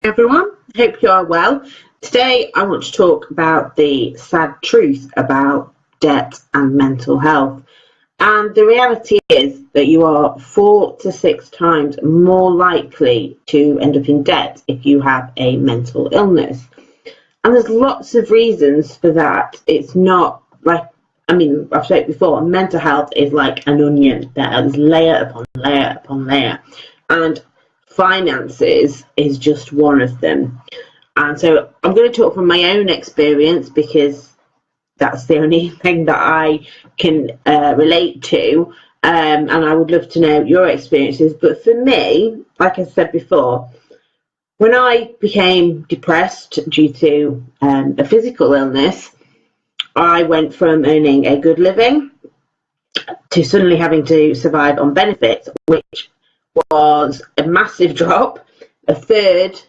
Everyone, hope you are well. Today I want to talk about the sad truth about debt and mental health. And the reality is that you are 4 to 6 times more likely to end up in debt if you have a mental illness. And there's lots of reasons for that. It's not like, I've said it before, mental health is like an onion. There's layer upon layer upon layer. And finances is just one of them. And so I'm going to talk from my own experience because that's the only thing that I can relate to. And I would love to know your experiences. But for me, like I said before, when I became depressed due to a physical illness, I went from earning a good living to suddenly having to survive on benefits, which was a massive drop, a third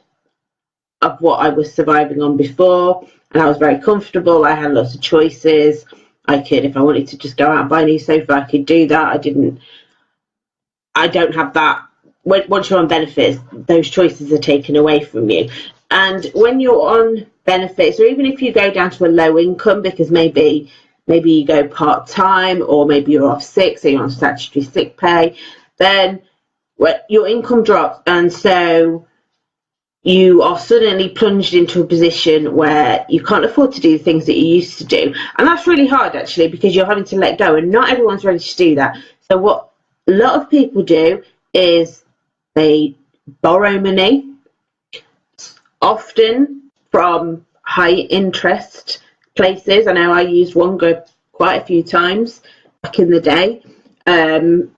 of what I was surviving on before, and I was very comfortable. I had lots of choices. I could, if I wanted to just go out and buy a new sofa, I could do that. I don't have that. Once you're on benefits, those choices are taken away from you. And when you're on benefits, or even if you go down to a low income, because maybe you go part-time, or maybe you're off sick, so you're on statutory sick pay, then your income drops, and so you are suddenly plunged into a position where you can't afford to do the things that you used to do. And that's really hard, actually, because you're having to let go, and not everyone's ready to do that. So what a lot of people do is they borrow money, often from high interest places. I know I used Wonga quite a few times back in the day, and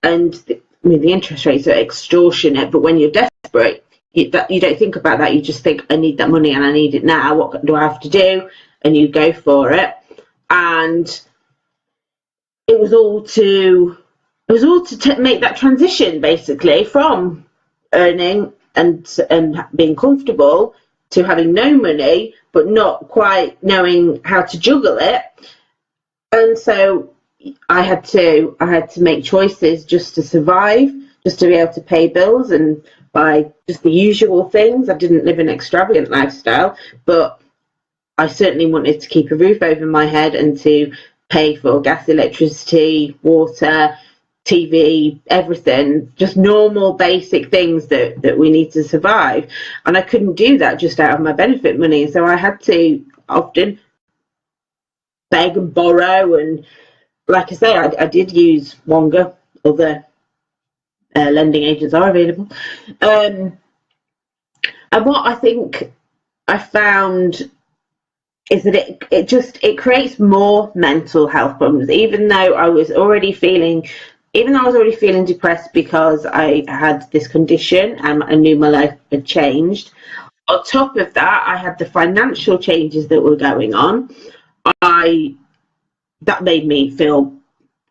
the interest rates are extortionate, but when you're desperate, you don't think about that. You just think, I need that money and I need it now. What do I have to do? And you go for it. And it was all to make that transition, basically, from earning and being comfortable to having no money, but not quite knowing how to juggle it. And so I had to make choices just to survive, just to be able to pay bills and buy just the usual things. I didn't live an extravagant lifestyle, but I certainly wanted to keep a roof over my head and to pay for gas, electricity, water, TV, everything, just normal basic things that we need to survive. And I couldn't do that just out of my benefit money. So I had to often beg and borrow, and like I say, I did use Wonga. Other lending agents are available. And what I think I found is that it creates more mental health problems, even though I was already feeling depressed because I had this condition and I knew my life had changed. On top of that, I had the financial changes that were going on. That made me feel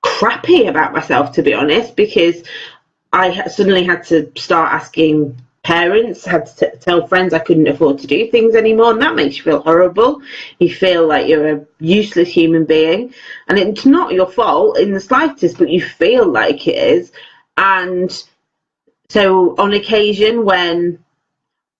crappy about myself, to be honest, because I suddenly had to start asking parents, had to tell friends I couldn't afford to do things anymore, and that makes you feel horrible. You feel like you're a useless human being, and it's not your fault in the slightest, but you feel like it is. And so on occasion, when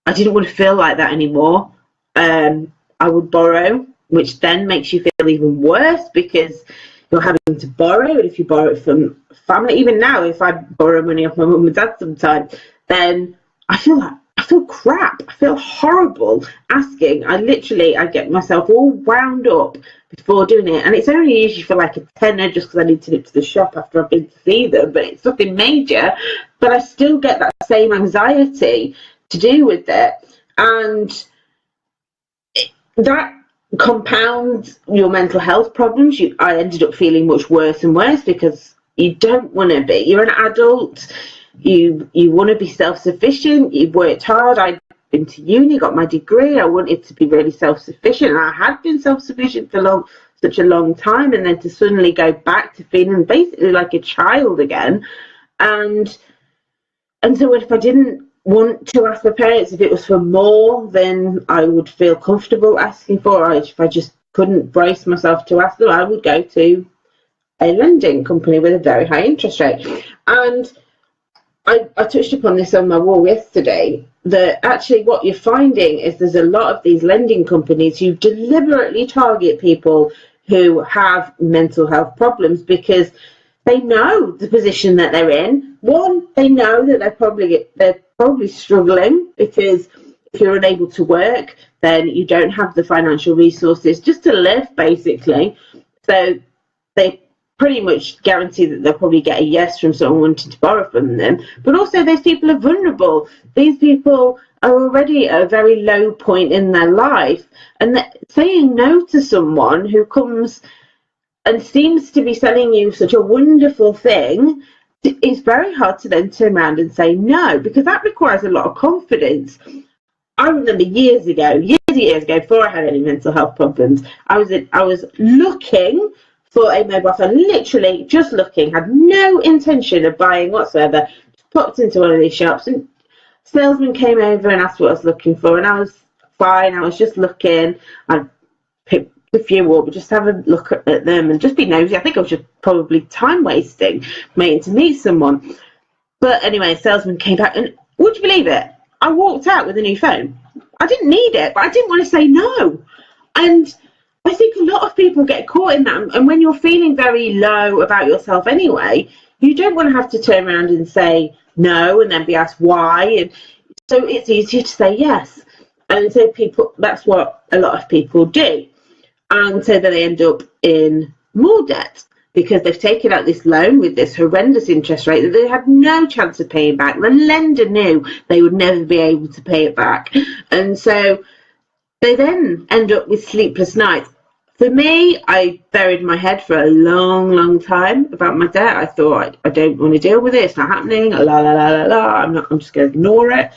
I didn't want to feel like that anymore, I would borrow, which then makes you feel even worse because you're having to borrow. And if you borrow it from family, even now, if I borrow money off my mum and dad sometimes, then I feel crap. I feel horrible asking. I get myself all wound up before doing it, and it's only usually for like a tenner, just because I need to nip to the shop after I've been to see them. But it's nothing major. But I still get that same anxiety to do with it, and that compounds your mental health problems. I ended up feeling much worse and worse because you don't want to be. You're an adult. You want to be self-sufficient. You've worked hard. I'd been to uni, got my degree. I wanted to be really self-sufficient, and I had been self-sufficient for such a long time, and then to suddenly go back to feeling basically like a child again. And so if I didn't want to ask my parents, if it was for more than I would feel comfortable asking for, or if I just couldn't brace myself to ask them, I would go to a lending company with a very high interest rate. And I touched upon this on my wall yesterday. that actually what you're finding is there's a lot of these lending companies who deliberately target people who have mental health problems because they know the position that they're in. One, they know that they're probably struggling because if you're unable to work, then you don't have the financial resources just to live, basically. So they pretty much guarantee that they'll probably get a yes from someone wanting to borrow from them. But also those people are vulnerable. These people are already at a very low point in their life, and saying no to someone who comes and seems to be selling you such a wonderful thing, it's very hard to then turn around and say no, because that requires a lot of confidence. I remember years ago, before I had any mental health problems, I was looking for a mobile phone, literally just looking, had no intention of buying whatsoever. Popped into one of these shops and salesman came over and asked what I was looking for, and I was fine. I was just looking. I picked a few up, but just have a look at them and just be nosy. I think I was just probably time wasting, waiting to meet someone. But anyway, salesman came back, and would you believe it? I walked out with a new phone. I didn't need it, but I didn't want to say no. And I think a lot of people get caught in that. And when you're feeling very low about yourself anyway, you don't want to have to turn around and say no and then be asked why. And so it's easier to say yes. And so that's what a lot of people do. And so then they end up in more debt because they've taken out this loan with this horrendous interest rate that they had no chance of paying back. The lender knew they would never be able to pay it back. And so they then end up with sleepless nights. For me, I buried my head for a long, long time about my debt. I thought, I don't want to deal with it. It's not happening. La, la, la, la, la. I'm just going to ignore it.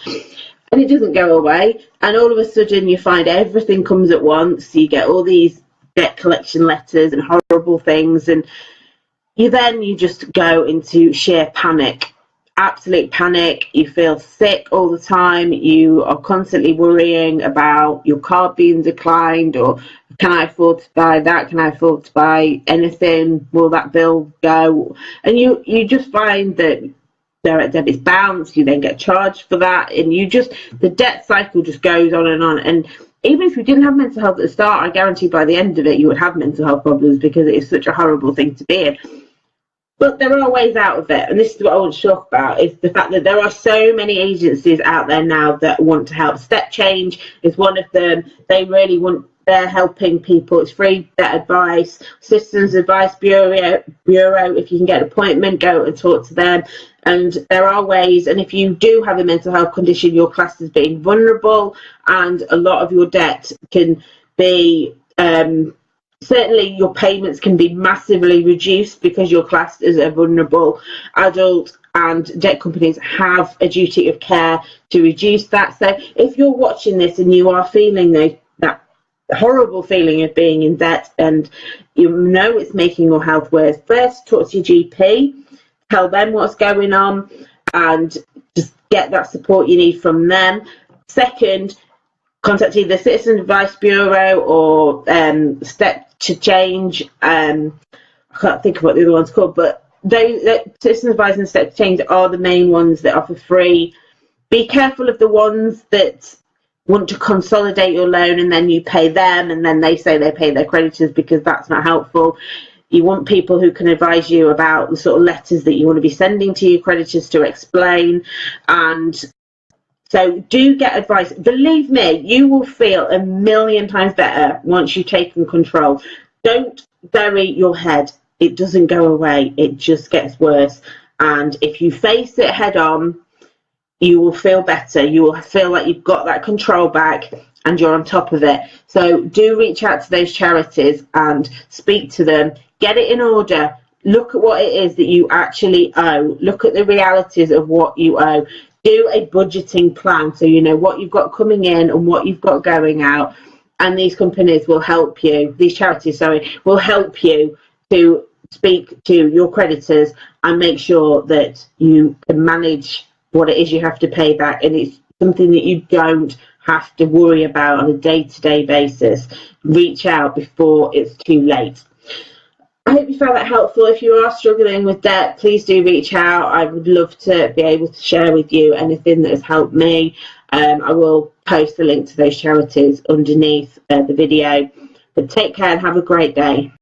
And it doesn't go away. And all of a sudden, you find everything comes at once. You get all these debt collection letters and horrible things. And you just go into sheer panic. Absolute panic. You feel sick all the time. You are constantly worrying about your card being declined, or can I afford to buy that? Can I afford to buy anything? Will that bill go? And you just find that direct debits bounce. You then get charged for that, and the debt cycle just goes on and on. And even if you didn't have mental health at the start, I guarantee by the end of it you would have mental health problems because it is such a horrible thing to be in. But there are ways out of it, and this is what I want to talk about, is the fact that there are so many agencies out there now that want to help. Step Change is one of them. They're helping people. It's free debt advice. Citizens Advice Bureau, if you can get an appointment, go and talk to them. And there are ways, and if you do have a mental health condition, you're classed as being vulnerable, and a lot of your debt can be... certainly your payments can be massively reduced because you're classed as a vulnerable adult, and debt companies have a duty of care to reduce that. So if you're watching this and you are feeling that horrible feeling of being in debt and you know it's making your health worse, first talk to your GP, tell them what's going on and just get that support you need from them. Second, contact either Citizen Advice Bureau or Step to Change. I can't think of what the other one's called, but Citizen Advice and Step to Change are the main ones that offer free. Be careful of the ones that want to consolidate your loan and then you pay them and then they say they pay their creditors, because that's not helpful. You want people who can advise you about the sort of letters that you want to be sending to your creditors to explain. And so do get advice. Believe me, you will feel a million times better once you've taken control. Don't bury your head. It doesn't go away. It just gets worse. And if you face it head on, you will feel better. You will feel like you've got that control back and you're on top of it. So do reach out to those charities and speak to them. Get it in order. Look at what it is that you actually owe. Look at the realities of what you owe. Do a budgeting plan so you know what you've got coming in and what you've got going out. And these companies will help you, these charities, will help you to speak to your creditors and make sure that you can manage what it is you have to pay back. And it's something that you don't have to worry about on a day-to-day basis. Reach out before it's too late. I hope you found that helpful. If you are struggling with debt, please do reach out. I would love to be able to share with you anything that has helped me. I will post the link to those charities underneath the video. But take care and have a great day.